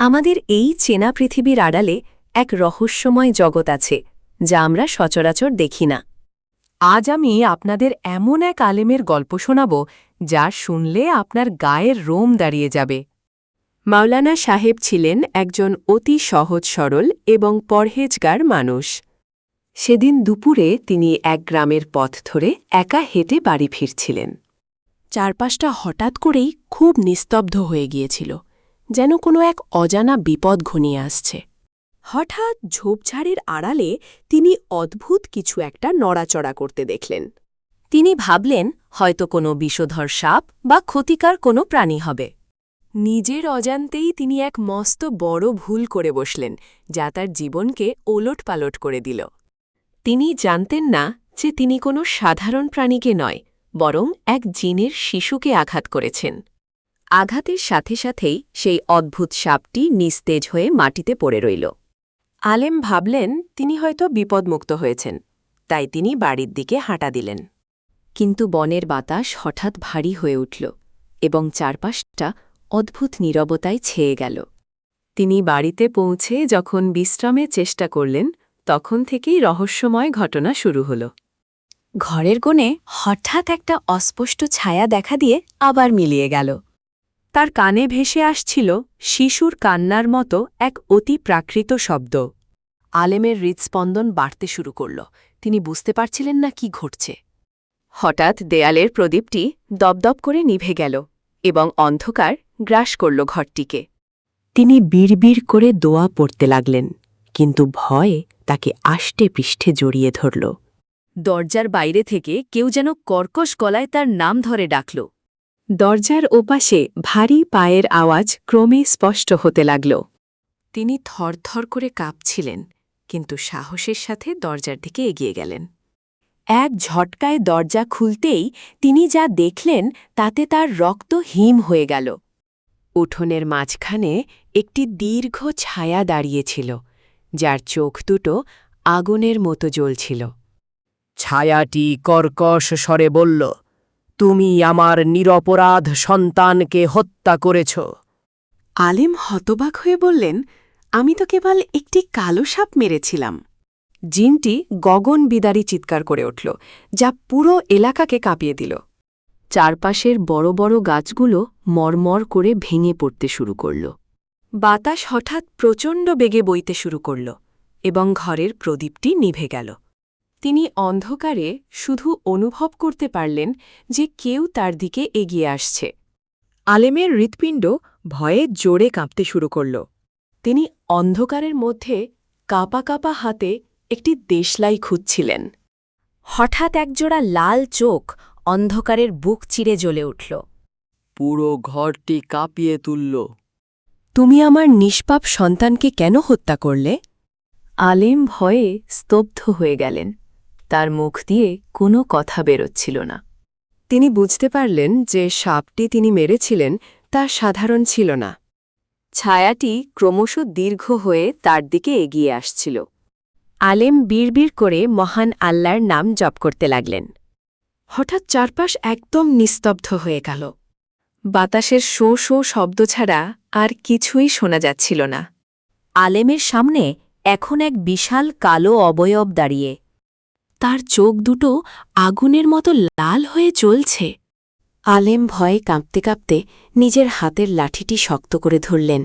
আমাদের এই চেনা পৃথিবীর আড়ালে এক রহস্যময় জগৎ আছে যা আমরা সচরাচর দেখি না। আজ আমি আপনাদের এমন এক আলেমের গল্প শোনাব যা শুনলে আপনার গায়ের রোম দাঁড়িয়ে যাবে। মাওলানা সাহেব ছিলেন একজন অতি সহজ সরল এবং পরহেজগার মানুষ। সেদিন দুপুরে তিনি এক গ্রামের পথ ধরে একা হেঁটে বাড়ি ফিরছিলেন। চারপাশটা হঠাৎ করেই খুব নিস্তব্ধ হয়ে গিয়েছিল, যেন কোনো এক অজানা বিপদ ঘনিয়ে আসছে। হঠাৎ ঝোপঝাড়ের আড়ালে তিনি অদ্ভুত কিছু একটা নড়াচড়া করতে দেখলেন। তিনি ভাবলেন হয়তো কোনো বিষধর সাপ বা ক্ষতিকার কোনো প্রাণী হবে। নিজের অজান্তেই তিনি এক মস্ত বড় ভুল করে বসলেন, যা তার জীবনকে ওলটপালট করে দিল। তিনি জানতেন না যে তিনি কোনো সাধারণ প্রাণীকে নয়, বরং এক জিনের শিশুকে আঘাত করেছেন। আঘাতের সাথে সাথেই সেই অদ্ভুত সাপটি নিস্তেজ হয়ে মাটিতে পড়ে রইল। আলেম ভাবলেন তিনি হয়তো বিপদমুক্ত হয়েছেন, তাই তিনি বাড়ির দিকে হাঁটা দিলেন। কিন্তু বনের বাতাস হঠাৎ ভারী হয়ে উঠল এবং চারপাশটা অদ্ভুত নীরবতায় ছেয়ে গেল। তিনি বাড়িতে পৌঁছে যখন বিশ্রামের চেষ্টা করলেন, তখন থেকেই রহস্যময় ঘটনা শুরু হল। ঘরের কোণে হঠাৎ একটা অস্পষ্ট ছায়া দেখা দিয়ে আবার মিলিয়ে গেল। তার কানে ভেসে আসছিল শিশুর কান্নার মতো এক অতি প্রাকৃত শব্দ। আলেমের হৃৎস্পন্দন বাড়তে শুরু করল। তিনি বুঝতে পারছিলেন না কি ঘটছে। হঠাৎ দেয়ালের প্রদীপটি দপদপ করে নিভে গেল এবং অন্ধকার গ্রাস করল ঘরটিকে। তিনি বিড়বিড় করে দোয়া পড়তে লাগলেন, কিন্তু ভয় তাকে আষ্টে পৃষ্ঠে জড়িয়ে ধরল। দরজার বাইরে থেকে কেউ যেন কর্কশ গলায় তার নাম ধরে ডাকল। দরজার ওপাশে ভারী পায়ের আওয়াজ ক্রমে স্পষ্ট হতে লাগল। তিনি থরথর করে কাঁপছিলেন, কিন্তু সাহসের সাথে দরজার দিকে এগিয়ে গেলেন। এক ঝটকায় দরজা খুলতেই তিনি যা দেখলেন তাতে তার রক্ত হিম হয়ে গেল। উঠোনের মাঝখানে একটি দীর্ঘ ছায়া দাঁড়িয়েছিল, যার চোখ দুটো আগুনের মতো জ্বলছিল। ছায়াটি কর্কশ স্বরে বলল, তুমি আমার নিরপরাধ সন্তানকে হত্যা করেছ। আলেম হতবাক হয়ে বললেন, আমি তো কেবল একটি কালো সাপ মেরেছিলাম। জিনটি গগন বিদারী চিৎকার করে উঠল, যা পুরো এলাকাকে কাঁপিয়ে দিল। চারপাশের বড় বড় গাছগুলো মরমর করে ভেঙে পড়তে শুরু করল। বাতাস হঠাৎ প্রচণ্ড বেগে বইতে শুরু করল এবং ঘরের প্রদীপটি নিভে গেল। তিনি অন্ধকারে শুধু অনুভব করতে পারলেন যে কেউ তার দিকে এগিয়ে আসছে। আলেমের হৃৎপিণ্ড ভয়ে জোরে কাঁপতে শুরু করল। তিনি অন্ধকারের মধ্যে কাঁপা কাঁপা হাতে একটি দেশলাই খুঁজছিলেন। হঠাৎ একজোড়া লাল চোখ অন্ধকারের বুক চিরে জ্বলে উঠল। পুরো ঘরটি কাঁপিয়ে তুলল। তুমি আমার নিষ্পাপ সন্তানকে কেন হত্যা করলে? আলেম ভয়ে স্তব্ধ হয়ে গেলেন। তার মুখ দিয়ে কোনো কথা বেরোচ্ছিল না। তিনি বুঝতে পারলেন যে সাপটি তিনি মেরেছিলেন তা সাধারণ ছিল না। ছায়াটি ক্রমশ দীর্ঘ হয়ে তার দিকে এগিয়ে আসছিল। আলেম বিড়বিড় করে মহান আল্লাহর নাম জপ করতে লাগলেন। হঠাৎ চারপাশ একদম নিস্তব্ধ হয়ে গেল। বাতাসের শো শো শব্দ ছাড়া আর কিছুই শোনা যাচ্ছিল না। আলেমের সামনে এখন এক বিশাল কালো অবয়ব দাঁড়িয়ে। তার চোখ দুটো আগুনের মতো লাল হয়ে জ্বলছে। আলেম ভয়ে কাঁপতে কাঁপতে নিজের হাতের লাঠিটি শক্ত করে ধরলেন।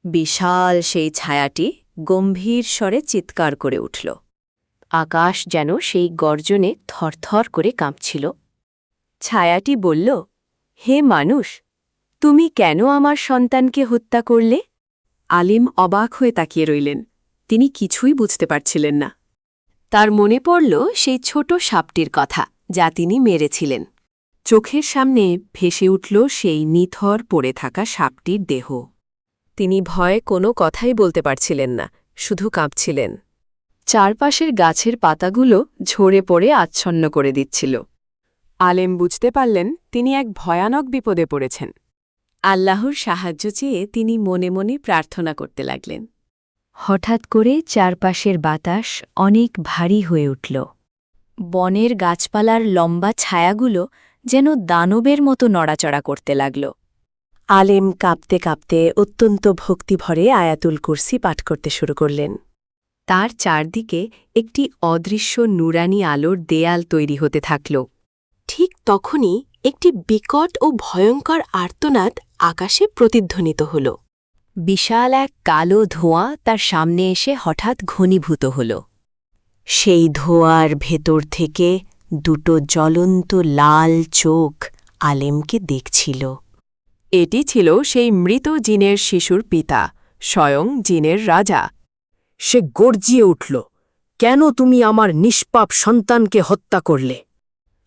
বিশাল সেই ছায়াটি গম্ভীর স্বরে চিৎকার করে উঠল। আকাশ যেন সেই গর্জনে থরথর করে কাঁপছিল। ছায়াটি বলল, হে মানুষ, তুমি কেন আমার সন্তানকে হত্যা করলে? আলিম অবাক হয়ে তাকিয়ে রইলেন। তিনি কিছুই বুঝতে পারছিলেন না। তার মনে পড়ল সেই ছোট সাপটির কথা, যা তিনি মেরেছিলেন। চোখের সামনে ভেসে উঠল সেই নিথর পড়ে থাকা সাপটির দেহ। তিনি ভয়ে কোনো কথাই বলতে পারছিলেন না, শুধু কাঁপছিলেন। চারপাশের গাছের পাতাগুলো ঝরে পড়ে আচ্ছন্ন করে দিচ্ছিল। আলেম বুঝতে পারলেন তিনি এক ভয়ানক বিপদে পড়েছেন। আল্লাহর সাহায্য চেয়ে তিনি মনে মনে প্রার্থনা করতে লাগলেন। হঠাৎ করে চারপাশের বাতাস অনেক ভারী হয়ে উঠল। বনের গাছপালার লম্বা ছায়াগুলো যেন দানবের মতো নড়াচড়া করতে লাগল। আলেম কাঁপতে কাঁপতে অত্যন্ত ভক্তিভরে আয়াতুল কুরসি পাঠ করতে শুরু করলেন। তার চারদিকে একটি অদৃশ্য নুরানি আলোর দেয়াল তৈরি হতে থাকল। ঠিক তখনই একটি বিকট ও ভয়ঙ্কর আর্তনাদ আকাশে প্রতিধ্বনিত হল। বিশাল এক কালো ধোঁয়া তার সামনে এসে হঠাৎ ঘনীভূত হল। সেই ধোঁয়ার ভেতর থেকে দুটো জ্বলন্ত লাল চোখ আলেমকে দেখছিল। এটি ছিল সেই মৃত জিনের শিশুর পিতা, স্বয়ং জিনের রাজা। সে গর্জিয়ে উঠল, কেন তুমি আমার নিষ্পাপ সন্তানকে হত্যা করলে?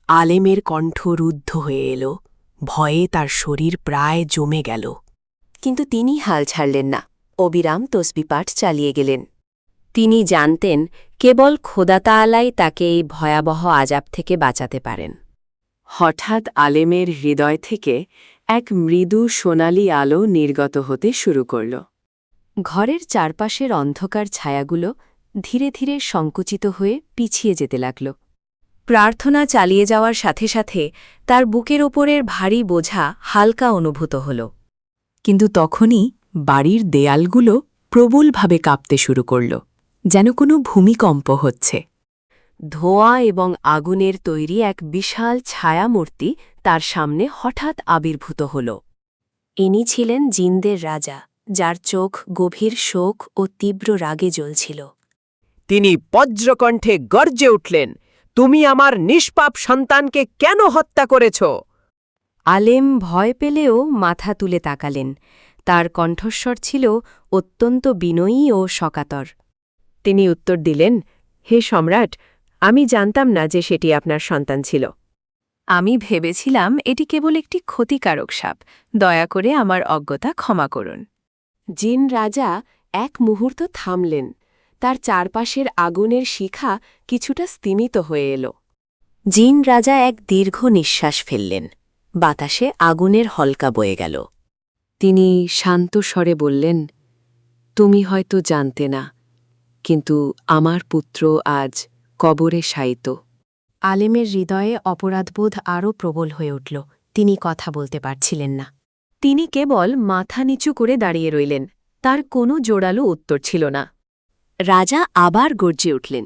আলেমের কণ্ঠ রুদ্ধ হয়ে এল, ভয়ে তার শরীর প্রায় জমে গেল। কিন্তু তিনি হাল ছাড়লেন না, অবিরাম তসবিহ পাঠ চালিয়ে গেলেন। তিনি জানতেন কেবল খোদা তাআলাই তাকে এই ভয়াবহ আযাব থেকে বাঁচাতে পারেন। হঠাৎ আলেমের হৃদয় থেকে এক মৃদু সোনালি আলো নির্গত হতে শুরু করল। ঘরের চারপাশের অন্ধকার ছায়াগুলো ধীরে ধীরে সংকুচিত হয়ে পিছিয়ে যেতে লাগল। প্রার্থনা চালিয়ে যাওয়ার সাথে সাথে তার বুকের ওপরের ভারী বোঝা হালকা অনুভূত হল। কিন্তু তখনই বাড়ির দেয়ালগুলো প্রবলভাবে কাঁপতে শুরু করল, যেন কোনো ভূমিকম্প হচ্ছে। ধোঁয়া এবং আগুনের তৈরি এক বিশাল ছায়ামূর্তি তার সামনে হঠাৎ আবির্ভূত হল। ইনি ছিলেন জিনদের রাজা, যার চোখ গভীর শোক ও তীব্র রাগে জ্বলছিল। তিনি বজ্রকণ্ঠে গর্জে উঠলেন, তুমি আমার নিষ্পাপ সন্তানকে কেন হত্যা করেছ? আলেম ভয় পেলেও মাথা তুলে তাকালেন। তার কণ্ঠস্বর ছিল অত্যন্ত বিনয়ী ও শকাতর। তিনি উত্তর দিলেন, হে সম্রাট, আমি জানতাম না যে সেটি আপনার সন্তান ছিল। আমি ভেবেছিলাম এটি কেবল একটি ক্ষতিকারক সাপ। দয়া করে আমার অজ্ঞতা ক্ষমা করুন। জিন রাজা এক মুহূর্ত থামলেন। তার চারপাশের আগুনের শিখা কিছুটা স্তিমিত হয়ে এল। জিন রাজা এক দীর্ঘ নিঃশ্বাস ফেললেন। বাতাসে আগুনের হলকা বয়ে গেল। তিনি শান্ত স্বরে বললেন, তুমি হয়তো জানতে না, কিন্তু আমার পুত্র আজ কবরে শায়িত। আলেমের হৃদয়ে অপরাধবোধ আরও প্রবল হয়ে উঠল। তিনি কথা বলতে পারছিলেন না। তিনি কেবল মাথা নিচু করে দাঁড়িয়ে রইলেন। তার কোনো জোরালো উত্তর ছিল না। রাজা আবার গর্জে উঠলেন,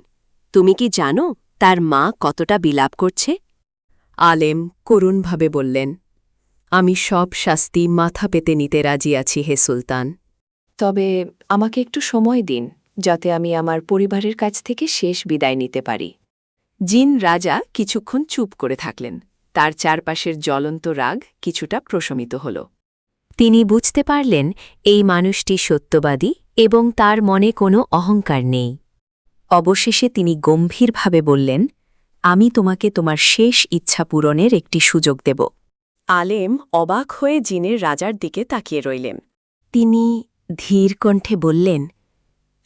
তুমি কি জানো তার মা কতটা বিলাপ করছে? আলেম করুণভাবে বললেন, আমি সব শাস্তি মাথা পেতে নিতে রাজি আছি হে সুলতান। তবে আমাকে একটু সময় দিন, যাতে আমি আমার পরিবারের কাছ থেকে শেষ বিদায় নিতে পারি। জিন রাজা কিছুক্ষণ চুপ করে থাকলেন। তার চারপাশের জ্বলন্ত রাগ কিছুটা প্রশমিত হল। তিনি বুঝতে পারলেন এই মানুষটি সত্যবাদী এবং তার মনে কোনো অহংকার নেই। অবশেষে তিনি গম্ভীরভাবে বললেন, আমি তোমাকে তোমার শেষ ইচ্ছা পূরণের একটি সুযোগ দেব। আলেম অবাক হয়ে জিনের রাজার দিকে তাকিয়ে রইলেন। তিনি ধীর কণ্ঠে বললেন,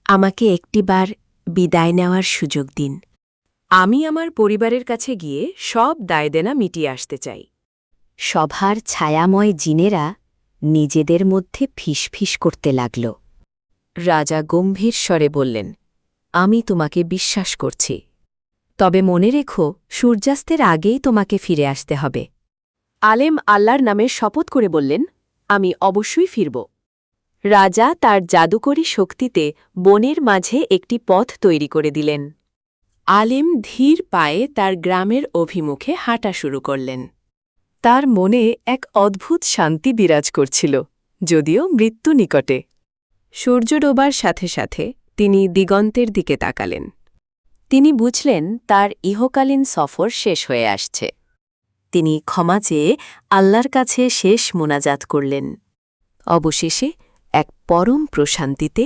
আমাকে একটিবার বিদায় নেওয়ার সুযোগ দিন। আমি আমার পরিবারের কাছে গিয়ে সব দায়দেনা মিটিয়ে আসতে চাই। সভার ছায়াময় জিনেরা নিজেদের মধ্যে ফিসফিস করতে লাগল। রাজা গম্ভীর স্বরে বললেন, আমি তোমাকে বিশ্বাস করছি। তবে মনে রেখো, সূর্যাস্তের আগেই তোমাকে ফিরে আসতে হবে। আলেম আল্লাহর নামে শপথ করে বললেন, আমি অবশ্যই ফিরব। রাজা তার জাদুকরী শক্তিতে বনের মাঝে একটি পথ তৈরি করে দিলেন। আলেম ধীর পায়ে তার গ্রামের অভিমুখে হাঁটা শুরু করলেন। তার মনে এক অদ্ভুত শান্তি বিরাজ করছিল, যদিও মৃত্যু নিকটে। সূর্য ডোবার সাথে সাথে তিনি দিগন্তের দিকে তাকালেন। তিনি বুঝলেন তার ইহকালীন সফর শেষ হয়ে আসছে। তিনি ক্ষমা চেয়ে আল্লাহর কাছে শেষ মোনাজাত করলেন। অবশেষে এক পরম প্রশান্তিতে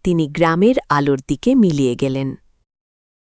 তিনি গ্রামের আলোর দিকে মিলিয়ে গেলেন।